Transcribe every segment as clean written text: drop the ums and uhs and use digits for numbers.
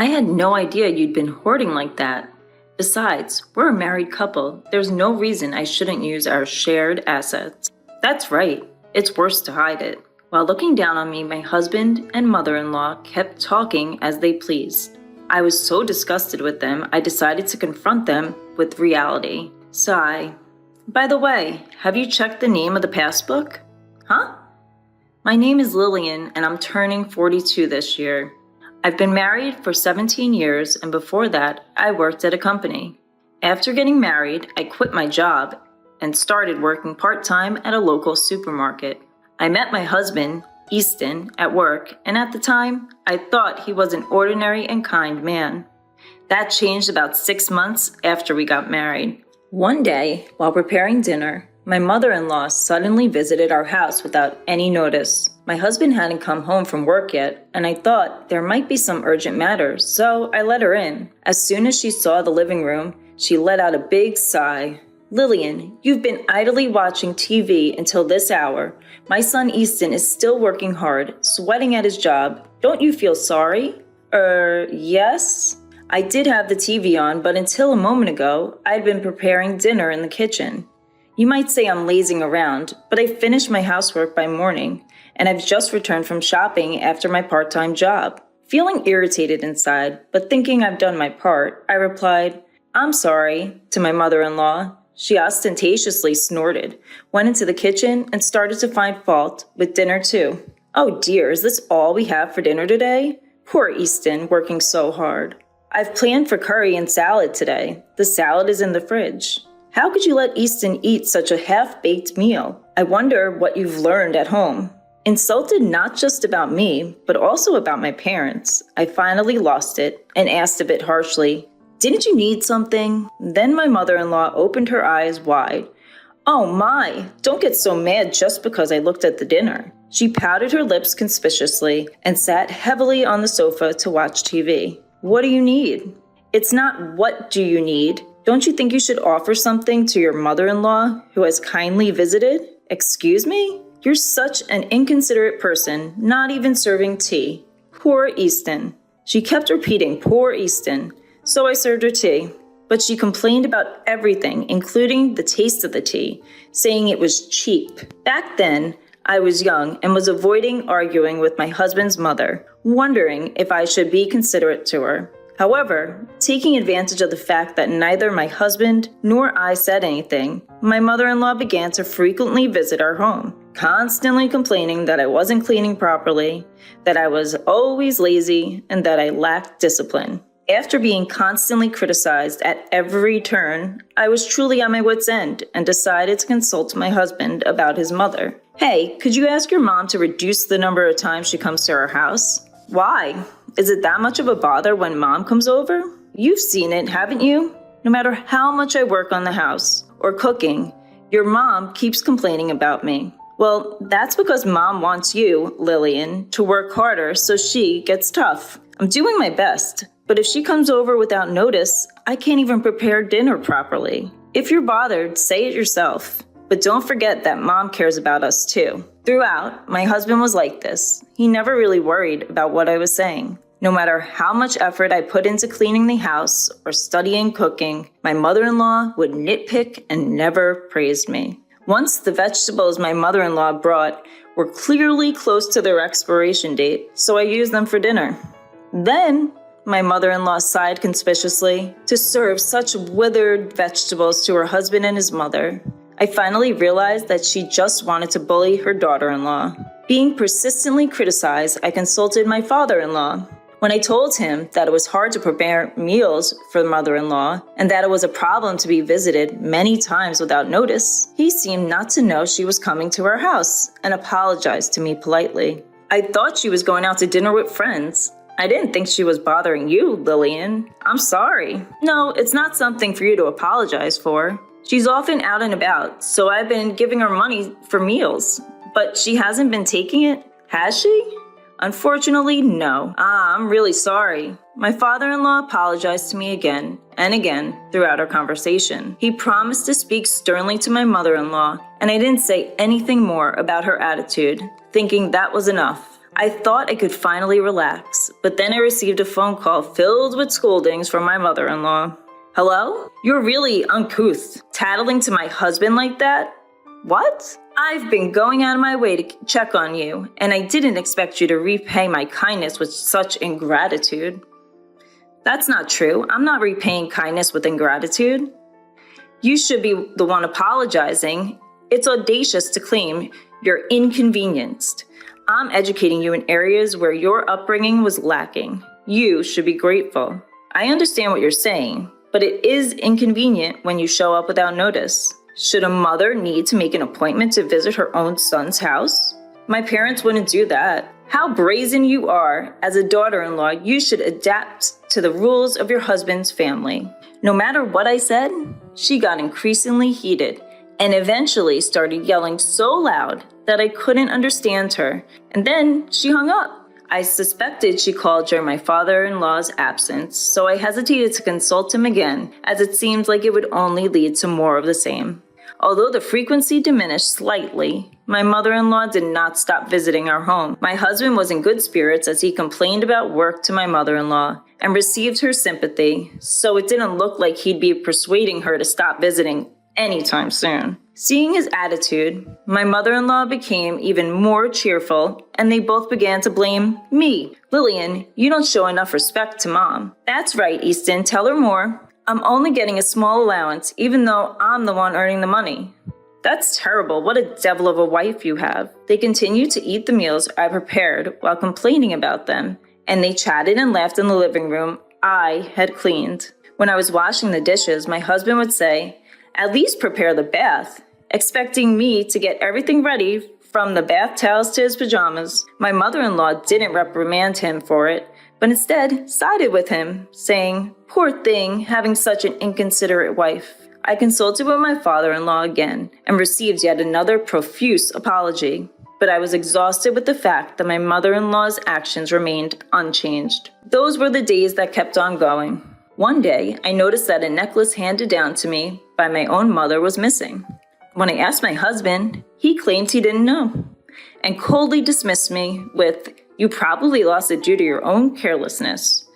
I had no idea you'd been hoarding like that. Besides, we're a married couple. There's no reason I shouldn't use our shared assets. That's right. It's worse to hide it. While looking down on me, my husband and mother-in-law kept talking as they pleased. I was so disgusted with them, I decided to confront them with reality. Sigh. By the way, have you checked the name of the passbook? Huh? My name is Lillian, and I'm turning 42 this year. I've been married for 17 years, and before that, I worked at a company. After getting married, I quit my job and started working part-time at a local supermarket. I met my husband, Easton, at work, and at the time, I thought he was an ordinary and kind man. That changed about 6 months after we got married. One day, while preparing dinner, my mother-in-law suddenly visited our house without any notice. My husband hadn't come home from work yet, and I thought there might be some urgent matter, so I let her in. As soon as she saw the living room, she let out a big sigh. Lillian, you've been idly watching TV until this hour. My son Easton is still working hard, sweating at his job. Don't you feel sorry? Yes? I did have the TV on, but until a moment ago, I'd been preparing dinner in the kitchen. You might say I'm lazing around, but I finished my housework by morning, and I've just returned from shopping after my part-time job. Feeling irritated inside, but thinking I've done my part, I replied, I'm sorry, to my mother-in-law. She ostentatiously snorted, went into the kitchen, and started to find fault with dinner too. Oh dear, is this all we have for dinner today? Poor Easton, working so hard. I've planned for curry and salad today. The salad is in the fridge. How could you let Easton eat such a half-baked meal? I wonder what you've learned at home. Insulted not just about me, but also about my parents, I finally lost it and asked a bit harshly, Didn't you need something? Then my mother-in-law opened her eyes wide. Oh my, don't get so mad just because I looked at the dinner. She pouted her lips conspicuously and sat heavily on the sofa to watch TV. What do you need? It's not what do you need. Don't you think you should offer something to your mother-in-law who has kindly visited? Excuse me? You're such an inconsiderate person, not even serving tea. Poor Easton. She kept repeating, poor Easton. So I served her tea. But she complained about everything, including the taste of the tea, saying it was cheap. Back then, I was young and was avoiding arguing with my husband's mother, wondering if I should be considerate to her. However, taking advantage of the fact that neither my husband nor I said anything, my mother-in-law began to frequently visit our home, constantly complaining that I wasn't cleaning properly, that I was always lazy, and that I lacked discipline. After being constantly criticized at every turn, I was truly at my wit's end and decided to consult my husband about his mother. Hey, could you ask your mom to reduce the number of times she comes to our house? Why? Is it that much of a bother when mom comes over? You've seen it, haven't you? No matter how much I work on the house or cooking, your mom keeps complaining about me. Well, that's because mom wants you, Lillian, to work harder so she gets tough. I'm doing my best, but if she comes over without notice, I can't even prepare dinner properly. If you're bothered, say it yourself. But don't forget that mom cares about us too. Throughout, my husband was like this. He never really worried about what I was saying. No matter how much effort I put into cleaning the house or studying cooking, my mother-in-law would nitpick and never praised me. Once the vegetables my mother-in-law brought were clearly close to their expiration date, so I used them for dinner. Then, my mother-in-law sighed conspicuously to serve such withered vegetables to her husband and his mother. I finally realized that she just wanted to bully her daughter-in-law. Being persistently criticized, I consulted my father-in-law. When I told him that it was hard to prepare meals for the mother-in-law and that it was a problem to be visited many times without notice, he seemed not to know she was coming to our house and apologized to me politely. I thought she was going out to dinner with friends. I didn't think she was bothering you, Lillian. I'm sorry. No, it's not something for you to apologize for. She's often out and about, so I've been giving her money for meals. But she hasn't been taking it, has she? Unfortunately, no. I'm really sorry. My father-in-law apologized to me again and again throughout our conversation. He promised to speak sternly to my mother-in-law, and I didn't say anything more about her attitude, thinking that was enough. I thought I could finally relax, but then I received a phone call filled with scoldings from my mother-in-law. Hello? You're really uncouth, tattling to my husband like that? What? I've been going out of my way to check on you, and I didn't expect you to repay my kindness with such ingratitude. That's not true. I'm not repaying kindness with ingratitude. You should be the one apologizing. It's audacious to claim you're inconvenienced. I'm educating you in areas where your upbringing was lacking. You should be grateful. I understand what you're saying, but it is inconvenient when you show up without notice. Should a mother need to make an appointment to visit her own son's house? My parents wouldn't do that. How brazen you are. As a daughter-in-law, you should adapt to the rules of your husband's family. No matter what I said, she got increasingly heated and eventually started yelling so loud that I couldn't understand her, and then she hung up. I suspected she called during my father-in-law's absence, so I hesitated to consult him again, as it seemed like it would only lead to more of the same. Although the frequency diminished slightly, my mother-in-law did not stop visiting our home. My husband was in good spirits as he complained about work to my mother-in-law and received her sympathy, so it didn't look like he'd be persuading her to stop visiting anytime soon. Seeing his attitude, my mother-in-law became even more cheerful, and they both began to blame me. Lillian, you don't show enough respect to Mom. That's right, Easton, tell her more. I'm only getting a small allowance, even though I'm the one earning the money. That's terrible. What a devil of a wife you have. They continued to eat the meals I prepared while complaining about them, and they chatted and laughed in the living room I had cleaned. When I was washing the dishes, my husband would say, "At least prepare the bath," expecting me to get everything ready from the bath towels to his pajamas. My mother-in-law didn't reprimand him for it, but instead sided with him, saying, "Poor thing, having such an inconsiderate wife." I consulted with my father-in-law again and received yet another profuse apology, but I was exhausted with the fact that my mother-in-law's actions remained unchanged. Those were the days that kept on going. One day, I noticed that a necklace handed down to me by my own mother was missing. When I asked my husband, he claimed he didn't know, and coldly dismissed me with, "You probably lost it due to your own carelessness."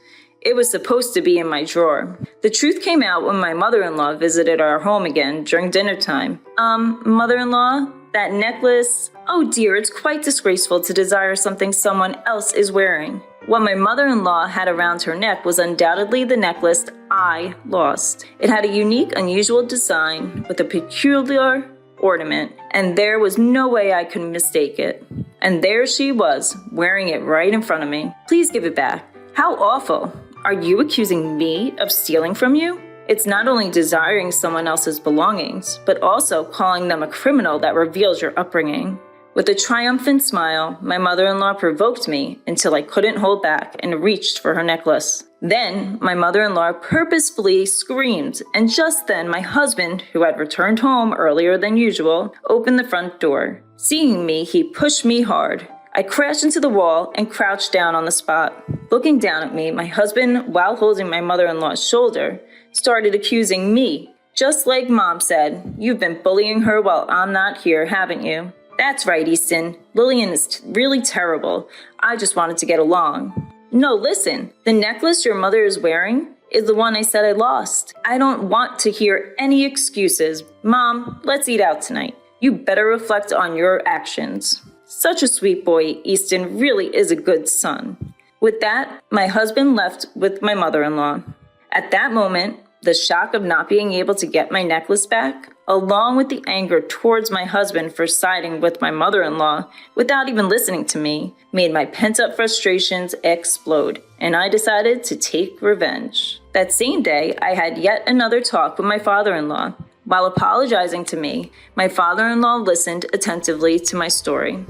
It was supposed to be in my drawer. The truth came out when my mother-in-law visited our home again during dinner time. Mother-in-law, that necklace, oh dear, it's quite disgraceful to desire something someone else is wearing. What my mother-in-law had around her neck was undoubtedly the necklace I lost. It had a unique, unusual design with a peculiar ornament, and there was no way I could mistake it. And there she was, wearing it right in front of me. Please give it back. How awful. Are you accusing me of stealing from you? It's not only desiring someone else's belongings, but also calling them a criminal that reveals your upbringing. With a triumphant smile, my mother-in-law provoked me until I couldn't hold back and reached for her necklace. Then, my mother-in-law purposefully screamed, and just then my husband, who had returned home earlier than usual, opened the front door. Seeing me, he pushed me hard. I crashed into the wall and crouched down on the spot. Looking down at me, my husband, while holding my mother-in-law's shoulder, started accusing me. Just like Mom said, "You've been bullying her while I'm not here, haven't you?" "That's right, Easton. Lillian is really terrible. I just wanted to get along." "No, listen. The necklace your mother is wearing is the one I said I lost. I don't want to hear any excuses. Mom, let's eat out tonight. You better reflect on your actions." Such a sweet boy. Easton really is a good son. With that, my husband left with my mother-in-law. At that moment, the shock of not being able to get my necklace back, along with the anger towards my husband for siding with my mother-in-law without even listening to me, made my pent-up frustrations explode, and I decided to take revenge. That same day, I had yet another talk with my father-in-law. While apologizing to me, my father-in-law listened attentively to my story.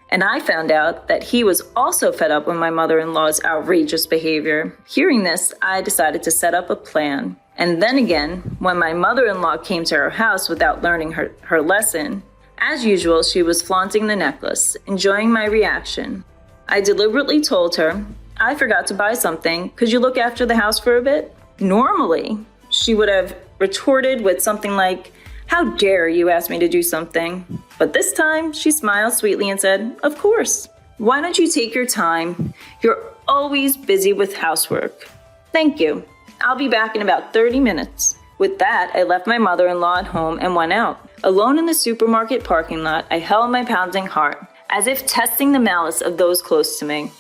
And I found out that he was also fed up with my mother-in-law's outrageous behavior. Hearing this, I decided to set up a plan. And then again, when my mother-in-law came to her house without learning her lesson, as usual, she was flaunting the necklace, enjoying my reaction. I deliberately told her, "I forgot to buy something. Could you look after the house for a bit?" Normally, she would have retorted with something like, "How dare you ask me to do something?" But this time, she smiled sweetly and said, "Of course." Why don't you take your time? You're always busy with housework. Thank you. I'll be back in about 30 minutes. With that, I left my mother-in-law at home and went out. Alone in the supermarket parking lot, I held my pounding heart, as if testing the malice of those close to me.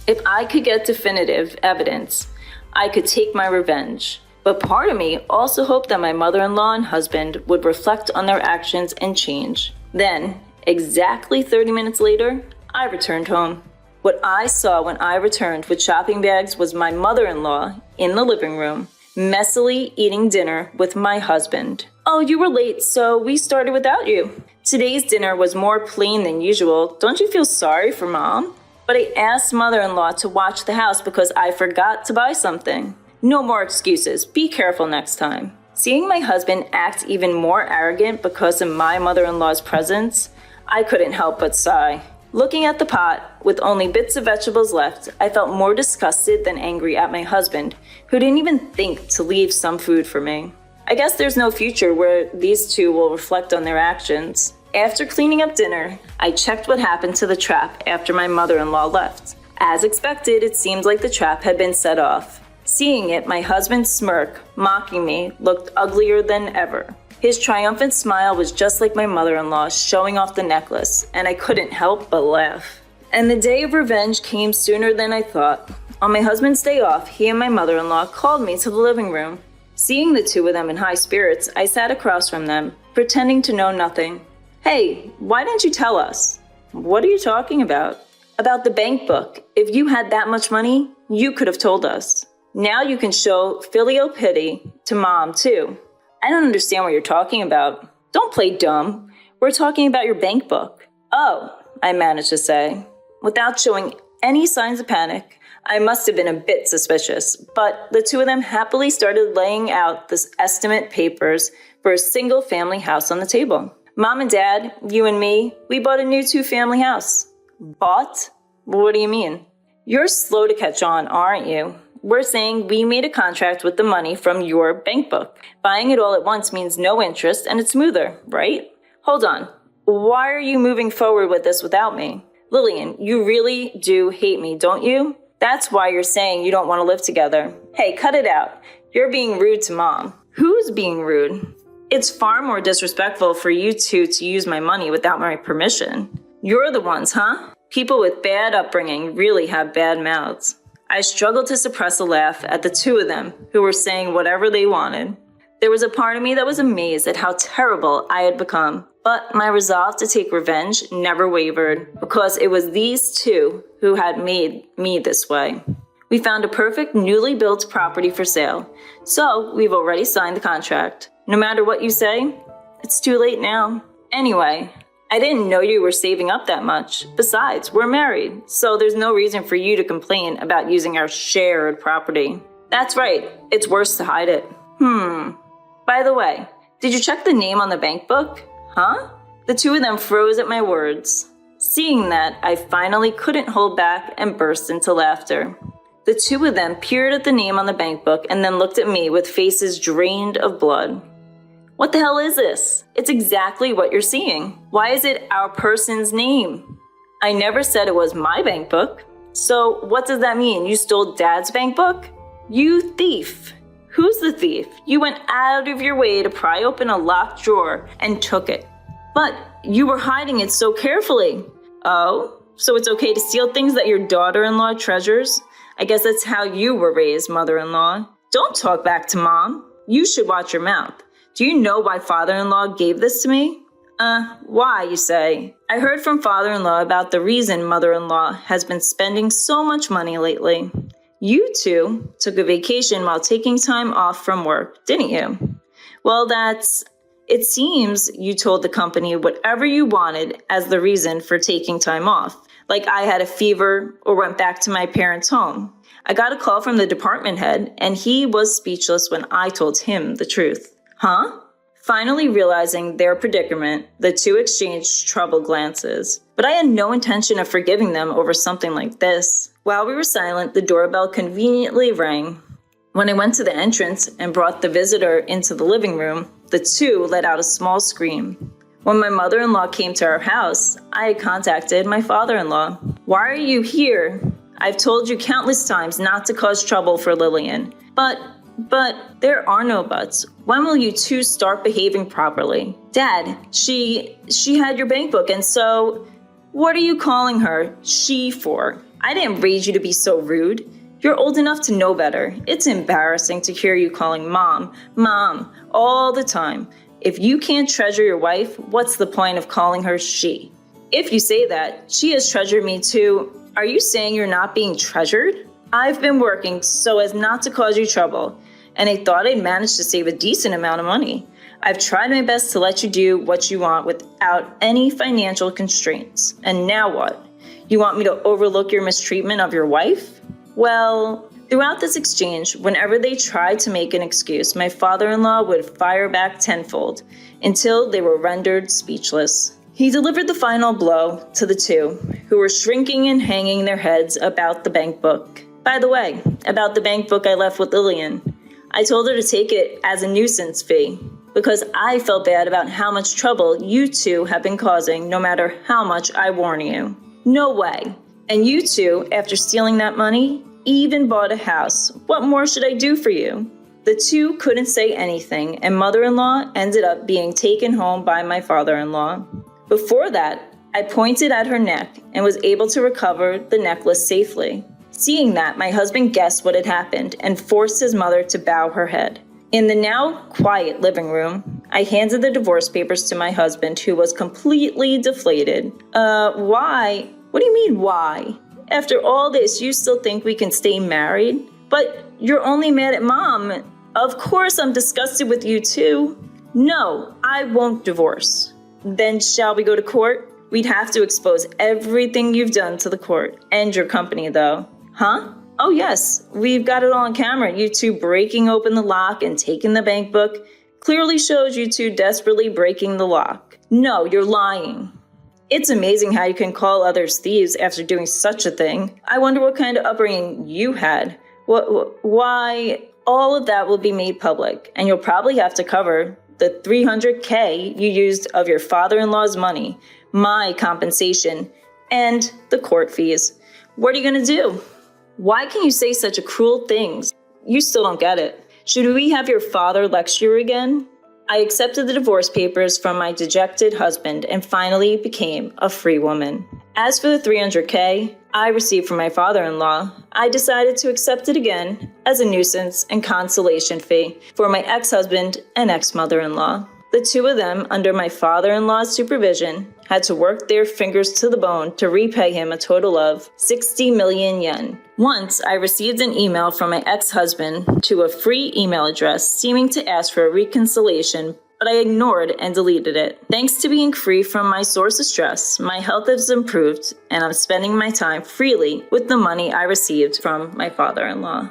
If I could get definitive evidence, I could take my revenge. But part of me also hoped that my mother-in-law and husband would reflect on their actions and change. Then, exactly 30 minutes later, I returned home. What I saw when I returned with shopping bags was my mother-in-law in the living room, messily eating dinner with my husband. Oh, you were late, so we started without you. Today's dinner was more plain than usual. Don't you feel sorry for Mom? But I asked mother-in-law to watch the house because I forgot to buy something. No more excuses. Be careful next time. Seeing my husband act even more arrogant because of my mother-in-law's presence, I couldn't help but sigh. Looking at the pot, with only bits of vegetables left, I felt more disgusted than angry at my husband, who didn't even think to leave some food for me. I guess there's no future where these two will reflect on their actions. After cleaning up dinner, I checked what happened to the trap after my mother-in-law left. As expected, it seemed like the trap had been set off. Seeing it, my husband's smirk, mocking me, looked uglier than ever. His triumphant smile was just like my mother-in-law showing off the necklace, and I couldn't help but laugh. And the day of revenge came sooner than I thought. On my husband's day off, he and my mother-in-law called me to the living room. Seeing the two of them in high spirits, I sat across from them, pretending to know nothing. Hey, why didn't you tell us? What are you talking about? About the bank book. If you had that much money, you could have told us. Now you can show filial pity to Mom, too. I don't understand what you're talking about. Don't play dumb. We're talking about your bank book. Oh, I managed to say. Without showing any signs of panic, I must have been a bit suspicious, but the two of them happily started laying out the estimate papers for a single family house on the table. Mom and Dad, you and me, we bought a new 2-family house. Bought? What do you mean? You're slow to catch on, aren't you? We're saying we made a contract with the money from your bank book. Buying it all at once means no interest and it's smoother, right? Hold on. Why are you moving forward with this without me? Lillian, you really do hate me, don't you? That's why you're saying you don't want to live together. Hey, cut it out. You're being rude to Mom. Who's being rude? It's far more disrespectful for you two to use my money without my permission. You're the ones, huh? People with bad upbringing really have bad mouths. I struggled to suppress a laugh at the two of them, who were saying whatever they wanted. There was a part of me that was amazed at how terrible I had become, but my resolve to take revenge never wavered, because it was these two who had made me this way. We found a perfect newly built property for sale, so we've already signed the contract. No matter what you say, it's too late now. Anyway, I didn't know you were saving up that much. Besides, we're married, so there's no reason for you to complain about using our shared property. That's right, it's worse to hide it. By the way, did you check the name on the bank book? Huh? The two of them froze at my words. Seeing that, I finally couldn't hold back and burst into laughter. The two of them peered at the name on the bank book and then looked at me with faces drained of blood. What the hell is this? It's exactly what you're seeing. Why is it our person's name? I never said it was my bank book. So what does that mean? You stole Dad's bank book? You thief. Who's the thief? You went out of your way to pry open a locked drawer and took it. But you were hiding it so carefully. Oh, so it's okay to steal things that your daughter-in-law treasures? I guess that's how you were raised, mother-in-law. Don't talk back to Mom. You should watch your mouth. Do you know why father-in-law gave this to me? Why, you say? I heard from father-in-law about the reason mother-in-law has been spending so much money lately. You two took a vacation while taking time off from work, didn't you? Well, it seems you told the company whatever you wanted as the reason for taking time off. Like I had a fever or went back to my parents' home. I got a call from the department head and he was speechless when I told him the truth. Huh? Finally realizing their predicament, the two exchanged troubled glances. But I had no intention of forgiving them over something like this. While we were silent, the doorbell conveniently rang. When I went to the entrance and brought the visitor into the living room, the two let out a small scream. When my mother-in-law came to our house, I had contacted my father-in-law. Why are you here? I've told you countless times not to cause trouble for Lillian. But there are no buts. When will you two start behaving properly? Dad, she had your bank book, and so what are you calling her she for? I didn't raise you to be so rude. You're old enough to know better. It's embarrassing to hear you calling mom, all the time. If you can't treasure your wife, what's the point of calling her she? If you say that, she has treasured me too. Are you saying you're not being treasured? I've been working so as not to cause you trouble, and I thought I'd managed to save a decent amount of money. I've tried my best to let you do what you want without any financial constraints. And now what? You want me to overlook your mistreatment of your wife? Well, throughout this exchange, whenever they tried to make an excuse, my father-in-law would fire back tenfold until they were rendered speechless. He delivered the final blow to the two, who were shrinking and hanging their heads about the bank book. By the way, about the bank book I left with Lillian, I told her to take it as a nuisance fee, because I felt bad about how much trouble you two have been causing, no matter how much I warn you. No way. And you two, after stealing that money, even bought a house. What more should I do for you? The two couldn't say anything, and mother-in-law ended up being taken home by my father-in-law. Before that, I pointed at her neck and was able to recover the necklace safely. Seeing that, my husband guessed what had happened and forced his mother to bow her head. In the now quiet living room, I handed the divorce papers to my husband, who was completely deflated. Why? What do you mean, why? After all this, you still think we can stay married? But you're only mad at Mom. Of course I'm disgusted with you too. No, I won't divorce. Then shall we go to court? We'd have to expose everything you've done to the court. And your company, though. Huh? Oh yes, we've got it all on camera. You two breaking open the lock and taking the bank book clearly shows you two desperately breaking the lock. No, you're lying. It's amazing how you can call others thieves after doing such a thing. I wonder what kind of upbringing you had. Why? All of that will be made public, and you'll probably have to cover the $300K you used of your father-in-law's money, my compensation, and the court fees. What are you going to do? Why can you say such cruel things? You still don't get it. Should we have your father lecture you again? I accepted the divorce papers from my dejected husband and finally became a free woman. As for the $300K I received from my father-in-law, I decided to accept it again as a nuisance and consolation fee for my ex-husband and ex-mother-in-law. The two of them, under my father-in-law's supervision, had to work their fingers to the bone to repay him a total of 60 million yen. Once, I received an email from my ex-husband to a free email address seeming to ask for a reconciliation, but I ignored and deleted it. Thanks to being free from my source of stress, my health has improved, and I'm spending my time freely with the money I received from my father-in-law.